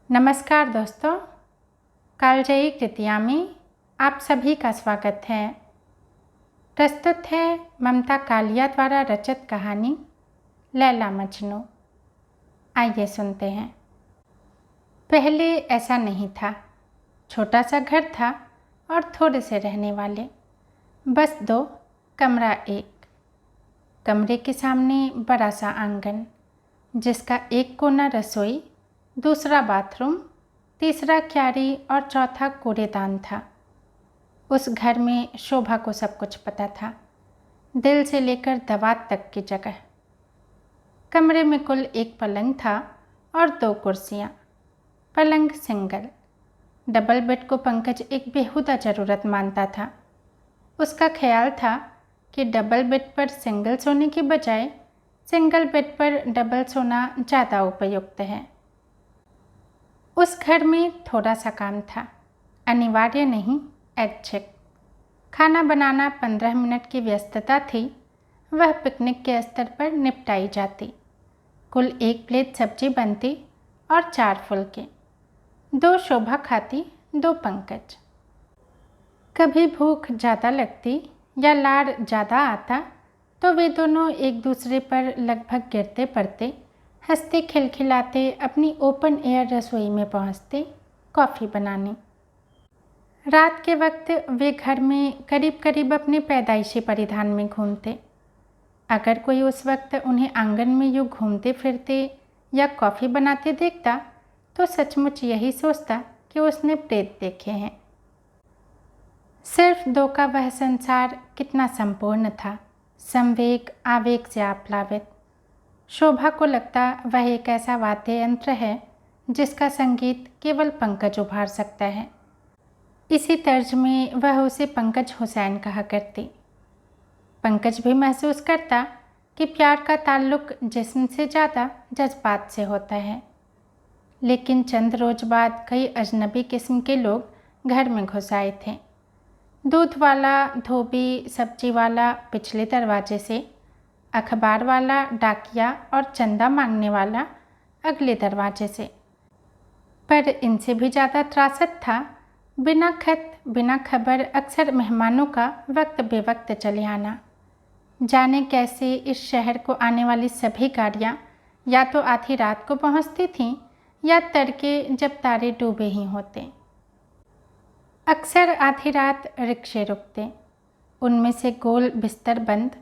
नमस्कार दोस्तों, कालजयी कृतिया में आप सभी का स्वागत है। प्रस्तुत है ममता कालिया द्वारा रचित कहानी लैला मजनू। आइए सुनते हैं। पहले ऐसा नहीं था। छोटा सा घर था और थोड़े से रहने वाले, बस 2 कमरा। एक कमरे के सामने बड़ा सा आंगन, जिसका एक कोना रसोई, दूसरा बाथरूम, तीसरा क्यारी और चौथा कूड़ेदान था। उस घर में शोभा को सब कुछ पता था, दिल से लेकर दवात तक की जगह। कमरे में कुल 1 पलंग था और 2 कुर्सियाँ। पलंग सिंगल। डबल बेड को पंकज एक बेहुदा ज़रूरत मानता था। उसका ख्याल था कि डबल बेड पर सिंगल सोने की बजाय सिंगल बेड पर डबल सोना ज़्यादा उपयुक्त है। उस घर में थोड़ा सा काम था, अनिवार्य नहीं, ऐच्छिक। खाना बनाना 15 मिनट की व्यस्तता थी, वह पिकनिक के स्तर पर निपटाई जाती। कुल 1 प्लेट सब्जी बनती और 4 फुलके। 2 शोभा खाती, 2 पंकज। कभी भूख ज़्यादा लगती या लाड़ ज़्यादा आता तो वे दोनों एक दूसरे पर लगभग गिरते पड़ते, हंसते खिलखिलाते अपनी ओपन एयर रसोई में पहुंचते कॉफ़ी बनाने। रात के वक्त वे घर में करीब करीब अपने पैदाइशी परिधान में घूमते। अगर कोई उस वक्त उन्हें आंगन में यूँ घूमते फिरते या कॉफ़ी बनाते देखता तो सचमुच यही सोचता कि उसने प्रेत देखे हैं। सिर्फ 2 का वह संसार कितना संपूर्ण था, संवेग आवेग से आप्लावित। शोभा को लगता वह एक ऐसा वाद्य यंत्र है जिसका संगीत केवल पंकज उभार सकता है। इसी तर्ज में वह उसे पंकज हुसैन कहा करती। पंकज भी महसूस करता कि प्यार का ताल्लुक जिस्म से ज़्यादा जज्बात से होता है। लेकिन चंद रोज बाद कई अजनबी किस्म के लोग घर में घुस आए थे। दूध वाला, धोबी, सब्जी वाला पिछले दरवाजे से, अखबार वाला, डाकिया और चंदा मांगने वाला अगले दरवाजे से। पर इनसे भी ज़्यादा त्रासद था बिना खत बिना खबर अक्सर मेहमानों का वक्त बेवक्त चले आना। जाने कैसे इस शहर को आने वाली सभी गाड़ियाँ या तो आधी रात को पहुँचती थीं या तड़के जब तारे डूबे ही होते। अक्सर आधी रात रिक्शे रुकते, उनमें से गोल बिस्तर बंद,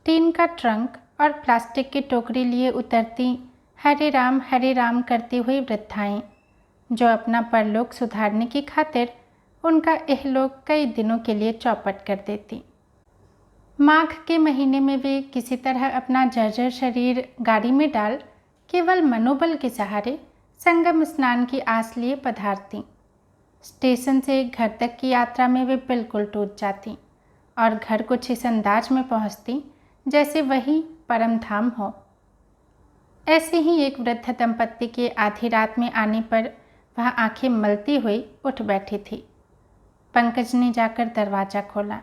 टीन का ट्रंक और प्लास्टिक की टोकरी लिए उतरती हरे राम करती हुई वृद्धाएं, जो अपना परलोक सुधारने की खातिर उनका इहलोक कई दिनों के लिए चौपट कर देती। माघ के महीने में वे किसी तरह अपना जर्जर शरीर गाड़ी में डाल केवल मनोबल के सहारे संगम स्नान की आस लिए पधारती। स्टेशन से घर तक की यात्रा में वे बिल्कुल टूट जाती और घर कुछ इस अंदाज में पहुंचती जैसे वही परम धाम हो। ऐसे ही एक वृद्ध दंपत्ति के आधी रात में आने पर वह आंखें मलती हुई उठ बैठी थी। पंकज ने जाकर दरवाज़ा खोला।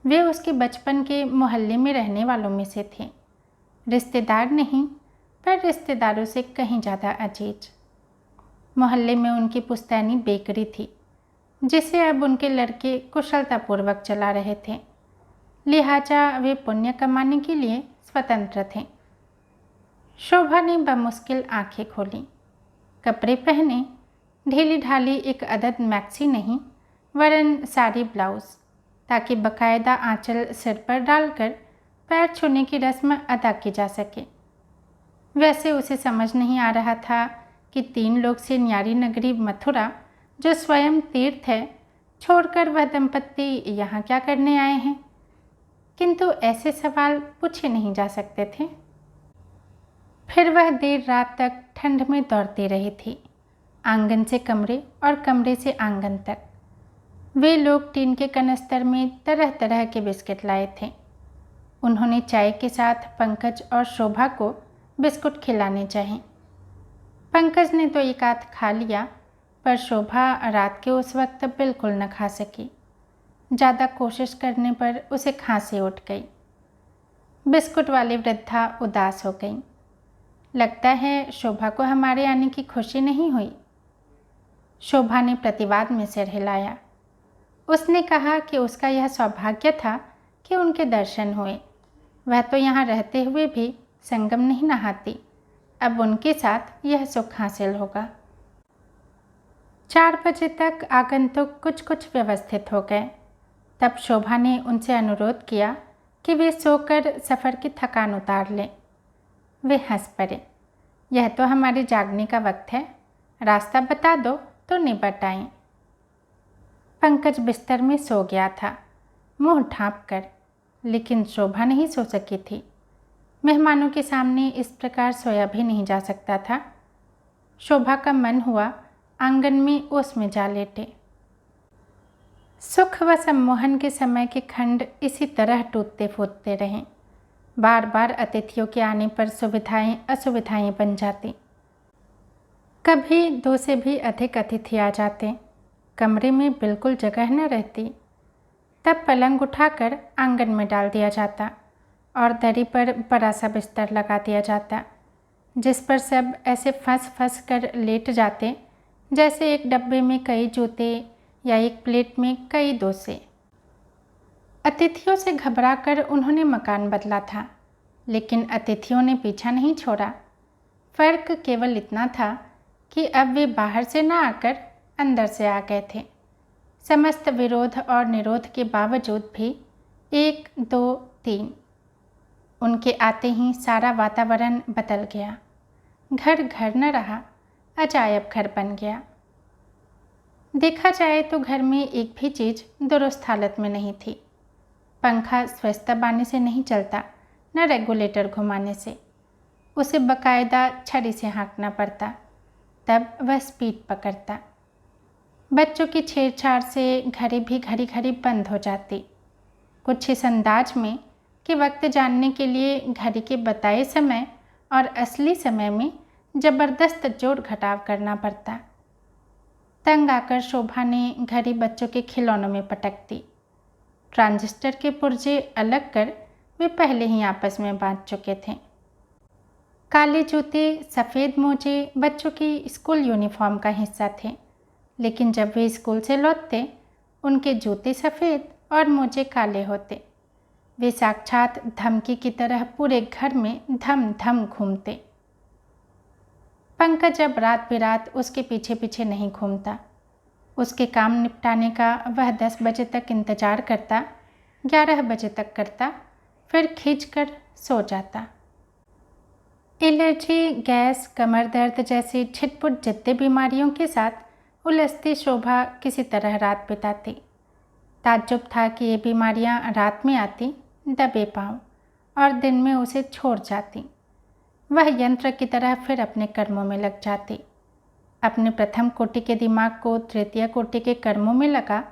वे उसके बचपन के मोहल्ले में रहने वालों में से थे। रिश्तेदार नहीं, पर रिश्तेदारों से कहीं ज़्यादा अजीज। मोहल्ले में उनकी पुश्तैनी बेकरी थी, जिसे अब उनके लड़के कुशलतापूर्वक चला रहे थे। लिहाजा वे पुण्य कमाने के लिए स्वतंत्र थे। शोभा ने बमुश्किल आंखें खोली। कपड़े पहने, ढीली ढाली एक अदद मैक्सी नहीं वरन साड़ी ब्लाउज, ताकि बकायदा आंचल सिर पर डालकर पैर छूने की रस्म अदा की जा सके। वैसे उसे समझ नहीं आ रहा था कि 3 लोग से न्यारी नगरी मथुरा, जो स्वयं तीर्थ है, छोड़कर वह दंपत्ति यहाँ क्या करने आए हैं। किंतु ऐसे सवाल पूछे नहीं जा सकते थे। फिर वह देर रात तक ठंड में दौड़ती रही थी, आंगन से कमरे और कमरे से आंगन तक। वे लोग टीन के कनस्तर में तरह तरह के बिस्किट लाए थे। उन्होंने चाय के साथ पंकज और शोभा को बिस्कुट खिलाने चाहे। पंकज ने तो एक आध खा लिया, पर शोभा रात के उस वक्त बिल्कुल न खा सकी। ज़्यादा कोशिश करने पर उसे खांसी उठ गई। बिस्कुट वाली वृद्धा उदास हो गई। लगता है शोभा को हमारे आने की खुशी नहीं हुई। शोभा ने प्रतिवाद में सिर हिलाया। उसने कहा कि उसका यह सौभाग्य था कि उनके दर्शन हुए। वह तो यहाँ रहते हुए भी संगम नहीं नहाती, अब उनके साथ यह सुख हासिल होगा। 4 बजे तक आगंतुक कुछ कुछ व्यवस्थित हो गए। तब शोभा ने उनसे अनुरोध किया कि वे सोकर सफ़र की थकान उतार लें। वे हंस पड़े। यह तो हमारे जागने का वक्त है, रास्ता बता दो तो निपट आएं। पंकज बिस्तर में सो गया था, मुंह ढाँप कर, लेकिन शोभा नहीं सो सकी थी। मेहमानों के सामने इस प्रकार सोया भी नहीं जा सकता था। शोभा का मन हुआ आंगन में ओस में जा लेटे। सुख व सम्मोहन के समय के खंड इसी तरह टूटते फूटते रहें। बार बार अतिथियों के आने पर सुविधाएं असुविधाएं बन जाती। कभी 2 से भी अधिक अतिथि आ जाते, कमरे में बिल्कुल जगह न रहती। तब पलंग उठाकर आंगन में डाल दिया जाता और दरी पर बड़ा सा बिस्तर लगा दिया जाता, जिस पर सब ऐसे फंस फंस कर लेट जाते जैसे एक डब्बे में कई जूते या एक प्लेट में कई डोसे। अतिथियों से घबराकर उन्होंने मकान बदला था, लेकिन अतिथियों ने पीछा नहीं छोड़ा। फ़र्क केवल इतना था कि अब वे बाहर से न आकर अंदर से आ गए थे। समस्त विरोध और निरोध के बावजूद भी 1, 2, 3 उनके आते ही सारा वातावरण बदल गया। घर घर न रहा, अजायब घर बन गया। देखा जाए तो घर में एक भी चीज़ दुरुस्त हालत में नहीं थी। पंखा स्वस्थ दबाने से नहीं चलता, न रेगुलेटर घुमाने से। उसे बकायदा छड़ी से हाँकना पड़ता, तब वह स्पीड पकड़ता। बच्चों की छेड़छाड़ से घड़ी भी घड़ी घड़ी बंद हो जाती, कुछ इस अंदाज में कि वक्त जानने के लिए घड़ी के बताए समय और असली समय में ज़बरदस्त जोड़ घटाव करना पड़ता। तंग आकर शोभा ने घड़ी बच्चों के खिलौनों में पटक दी। ट्रांजिस्टर के पुर्जे अलग कर वे पहले ही आपस में बांट चुके थे। काले जूते, सफ़ेद मोजे बच्चों की स्कूल यूनिफॉर्म का हिस्सा थे, लेकिन जब वे स्कूल से लौटते उनके जूते सफ़ेद और मोजे काले होते। वे साक्षात धमकी की तरह पूरे घर में धम धम घूमते। पंकज अब रात बेरात उसके पीछे पीछे नहीं घूमता। उसके काम निपटाने का वह 10 बजे तक इंतज़ार करता, 11 बजे तक करता, फिर खींचकर सो जाता। एलर्जी, गैस, कमर दर्द जैसी छिटपुट जिद्दी बीमारियों के साथ उलझती शोभा किसी तरह रात बिताती। ताज्जुब था कि ये बीमारियां रात में आती दबे पांव और दिन में उसे छोड़ जाती। वह यंत्र की तरह फिर अपने कर्मों में लग जाती। अपने प्रथम कोटि के दिमाग को तृतीय कोटि के कर्मों में लगा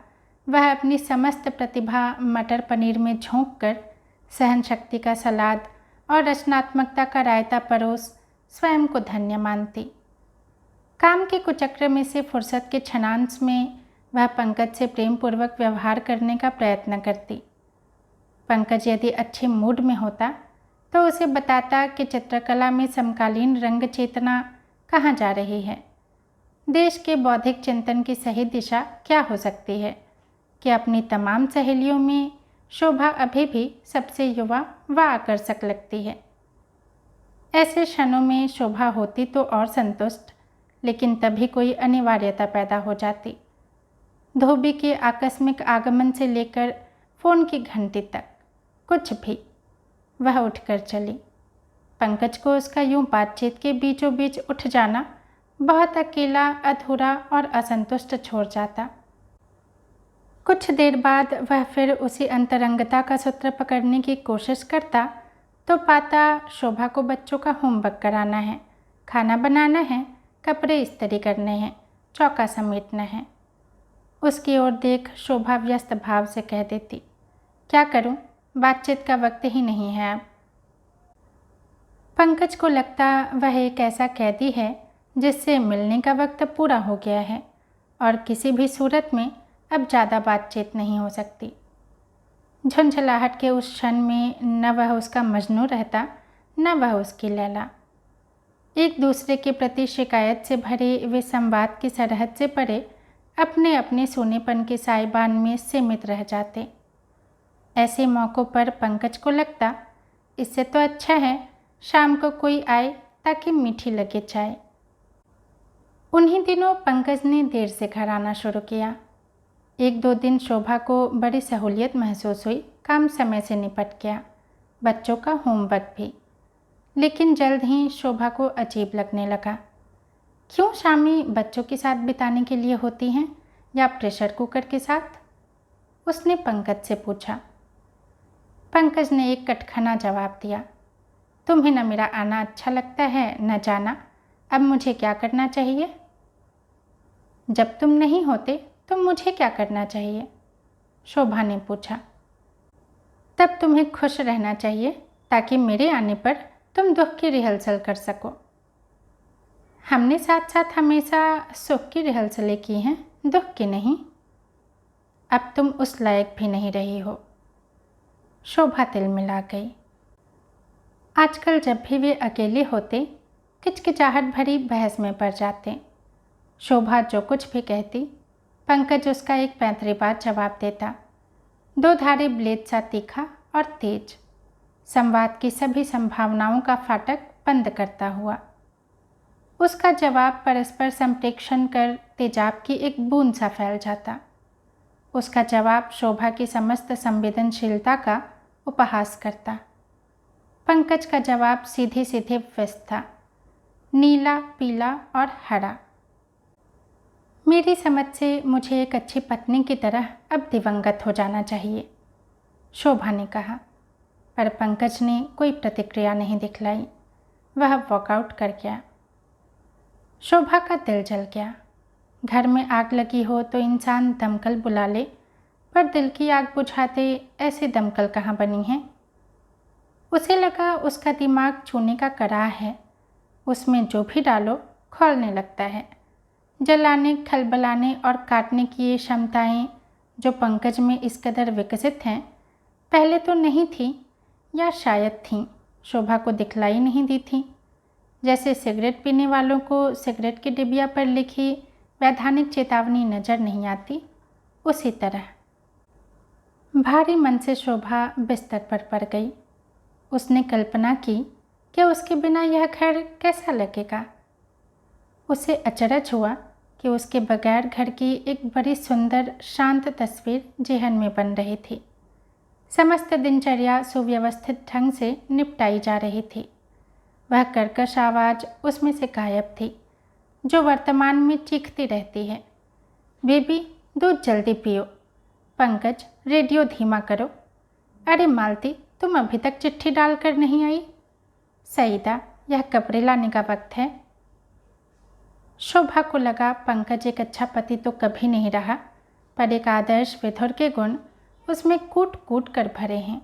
वह अपनी समस्त प्रतिभा मटर पनीर में झोंक कर सहन शक्ति का सलाद और रचनात्मकता का रायता परोस स्वयं को धन्य मानती। काम के कुचक्र में से फुर्सत के क्षणांश में वह पंकज से प्रेम पूर्वक व्यवहार करने का प्रयत्न करती। पंकज यदि अच्छे मूड में होता तो उसे बताता कि चित्रकला में समकालीन रंग चेतना कहाँ जा रही है, देश के बौद्धिक चिंतन की सही दिशा क्या हो सकती है, कि अपनी तमाम सहेलियों में शोभा अभी भी सबसे युवा व आकर्षक लगती है। ऐसे क्षणों में शोभा होती तो और संतुष्ट, लेकिन तभी कोई अनिवार्यता पैदा हो जाती। धोबी के आकस्मिक आगमन से लेकर फ़ोन की घंटी तक कुछ भी। वह उठकर चली। पंकज को उसका यूं बातचीत के बीचों बीच उठ जाना बहुत अकेला, अधूरा और असंतुष्ट छोड़ जाता। कुछ देर बाद वह फिर उसी अंतरंगता का सूत्र पकड़ने की कोशिश करता तो पाता शोभा को बच्चों का होमवर्क कराना है, खाना बनाना है, कपड़े इस्त्री करने हैं, चौका समेटना है। उसकी ओर देख शोभा व्यस्त भाव से कह देती, क्या करूं, बातचीत का वक्त ही नहीं है अब। पंकज को लगता वह एक ऐसा कैदी है जिससे मिलने का वक्त पूरा हो गया है और किसी भी सूरत में अब ज़्यादा बातचीत नहीं हो सकती। झुंझलाहट के उस क्षण में न वह उसका मजनू रहता, न वह उसकी लैला। एक दूसरे के प्रति शिकायत से भरे वे संवाद की सरहद से परे अपने अपने सोनेपन के साइबान में सीमित रह जाते। ऐसे मौक़ों पर पंकज को लगता, इससे तो अच्छा है शाम को कोई आए ताकि मीठी लगे चाय। उन्हीं दिनों पंकज ने देर से घर आना शुरू किया। 1-2 दिन शोभा को बड़ी सहूलियत महसूस हुई, काम समय से निपट गया, बच्चों का होमवर्क भी। लेकिन जल्द ही शोभा को अजीब लगने लगा। क्यों शामी बच्चों के साथ बिताने के लिए होती हैं या प्रेशर कुकर के साथ? उसने पंकज से पूछा। पंकज ने एक कटखना जवाब दिया, तुम्हें न मेरा आना अच्छा लगता है न जाना, अब मुझे क्या करना चाहिए? जब तुम नहीं होते तो मुझे क्या करना चाहिए? शोभा ने पूछा। तब तुम्हें खुश रहना चाहिए ताकि मेरे आने पर तुम दुख की रिहर्सल कर सको। हमने साथ साथ हमेशा सुख की रिहर्सलें की हैं, दुख की नहीं। अब तुम उस लायक भी नहीं रही हो। शोभा तिलमिला गई। आजकल जब भी वे अकेले होते, किचकिचाहट भरी बहस में पड़ जाते। शोभा जो कुछ भी कहती, पंकज उसका एक पैंतरेबाज जवाब देता, 2 धारे ब्लेड सा तीखा और तेज, संवाद की सभी संभावनाओं का फाटक बंद करता हुआ। उसका जवाब परस्पर संप्रेक्षण कर तेजाब की एक बूंद सा फैल जाता। उसका जवाब शोभा की समस्त संवेदनशीलता का उपहास करता। पंकज का जवाब सीधे सीधे व्यस्त था, नीला, पीला और हरा। मेरी समझ से मुझे एक अच्छी पत्नी की तरह अब दिवंगत हो जाना चाहिए, शोभा ने कहा। पर पंकज ने कोई प्रतिक्रिया नहीं दिखलाई। वह वॉकआउट कर गया। शोभा का दिल जल गया। घर में आग लगी हो तो इंसान दमकल बुला ले, पर दिल की आग बुझाते ऐसे दमकल कहाँ बनी है? उसे लगा उसका दिमाग चूने का कड़ाह है, उसमें जो भी डालो खौलने लगता है। जलाने, खलबलाने और काटने की ये क्षमताएँ जो पंकज में इस कदर विकसित हैं, पहले तो नहीं थी या शायद थीं, शोभा को दिखलाई नहीं दी थी। जैसे सिगरेट पीने वालों को सिगरेट की डिबिया पर लिखी वैधानिक चेतावनी नज़र नहीं आती, उसी तरह। भारी मन से शोभा बिस्तर पर पड़ गई। उसने कल्पना की कि उसके बिना यह घर कैसा लगेगा। उसे अचरज हुआ कि उसके बगैर घर की एक बड़ी सुंदर शांत तस्वीर जेहन में बन रही थी। समस्त दिनचर्या सुव्यवस्थित ढंग से निपटाई जा रही थी। वह कर्कश आवाज़ उसमें से गायब थी जो वर्तमान में चीखती रहती है, बेबी दूध जल्दी पियो, पंकज रेडियो धीमा करो, अरे मालती तुम अभी तक चिट्ठी डालकर नहीं आई, सईदा यह कपड़े लाने का वक्त है। शोभा को लगा पंकज एक अच्छा पति तो कभी नहीं रहा, पर एक आदर्श विधुर के गुण उसमें कूट कूट कर भरे हैं।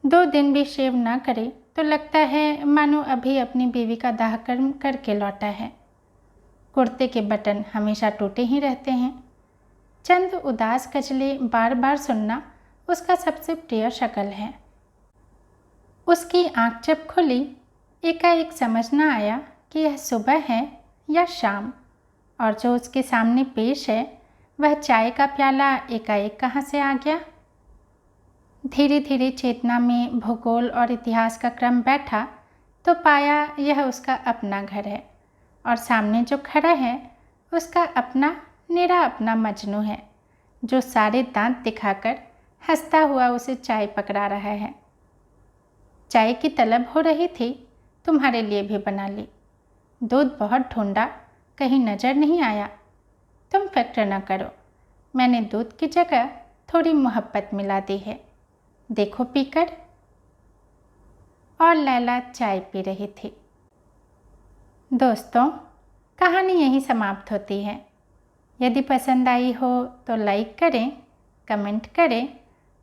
2 दिन भी शेव न करे तो लगता है मानो अभी अपनी बीवी का दाह कर्म करके लौटा है। कुर्ते के बटन हमेशा टूटे ही रहते हैं। चंद उदास कचले बार बार सुनना उसका सबसे प्रिय शक्ल है। उसकी आंख जब खुली, एकाएक समझ न आया कि यह सुबह है या शाम, और जो उसके सामने पेश है वह चाय का प्याला एकाएक कहाँ से आ गया। धीरे धीरे चेतना में भूगोल और इतिहास का क्रम बैठा तो पाया यह उसका अपना घर है, और सामने जो खड़ा है उसका अपना निरा अपना मजनू है, जो सारे दांत दिखाकर हंसता हुआ उसे चाय पकड़ा रहा है। चाय की तलब हो रही थी, तुम्हारे लिए भी बना ली। दूध बहुत ढूंढा, कहीं नज़र नहीं आया। तुम फिक्र न करो, मैंने दूध की जगह थोड़ी मोहब्बत मिला दी है, देखो पीकर। और लैला चाय पी रही थी। दोस्तों, कहानी यहीं समाप्त होती है। यदि पसंद आई हो तो लाइक करें, कमेंट करें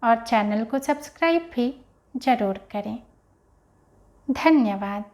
और चैनल को सब्सक्राइब भी ज़रूर करें। धन्यवाद।